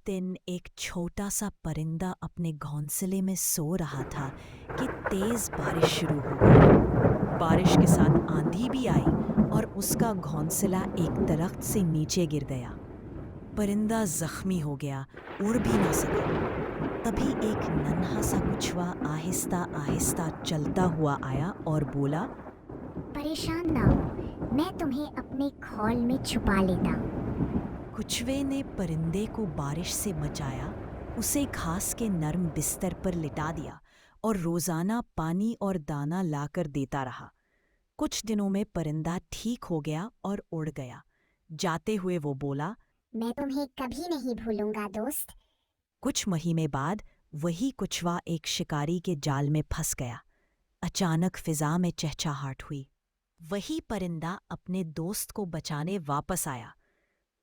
दिन एक छोटा सा परिंदा अपने घोंसले में सो रहा था कि तेज बारिश शुरू हो गई। बारिश के साथ आंधी भी आई और उसका घोंसला एक दरख्त से नीचे गिर गया। परिंदा जख्मी हो गया, उड़ भी ना सका। तभी एक नन्हा सा कुछवा आहिस्ता आहिस्ता चलता हुआ आया और बोला, परेशान ना हो, मैं तुम्हें अपने खौल में छुपा लेता हूँ। कुछवे ने परिंदे को बारिश से बचाया, उसे घास के नरम बिस्तर पर लिटा दिया और रोजाना पानी और दाना लाकर देता रहा। कुछ दिनों में परिंदा ठीक हो गया और उड़ गया। जाते हुए वो बोला, मैं तुम्हें कभी नहीं भूलूंगा दोस्त। कुछ महीने बाद वही कुछवा एक शिकारी के जाल में फंस गया। अचानक फिजा में चहचहाहट हुई। वही परिंदा अपने दोस्त को बचाने वापस आया।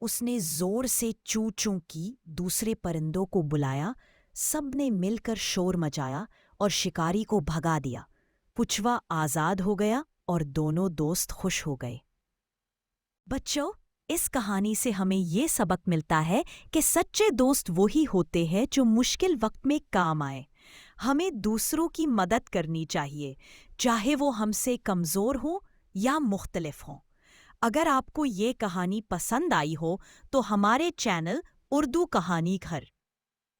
उसने जोर से चू चू की, दूसरे परिंदों को बुलाया, सबने मिलकर शोर मचाया और शिकारी को भगा दिया। कुछवा आजाद हो गया और दोनों दोस्त खुश हो गए। बच्चों, इस कहानी से हमें ये सबक मिलता है कि सच्चे दोस्त वही होते हैं जो मुश्किल वक्त में काम आए। हमें दूसरों की मदद करनी चाहिए, चाहे वो हमसे कमज़ोर हो या मुख्तलिफ हों। अगर आपको ये कहानी पसंद आई हो तो हमारे चैनल उर्दू कहानी घर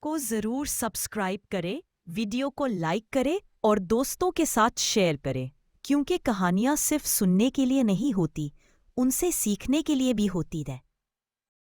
को ज़रूर सब्सक्राइब करें, वीडियो को लाइक करें और दोस्तों के साथ शेयर करें, क्योंकि कहानियाँ सिर्फ सुनने के लिए नहीं होती, उनसे सीखने के लिए भी होती है।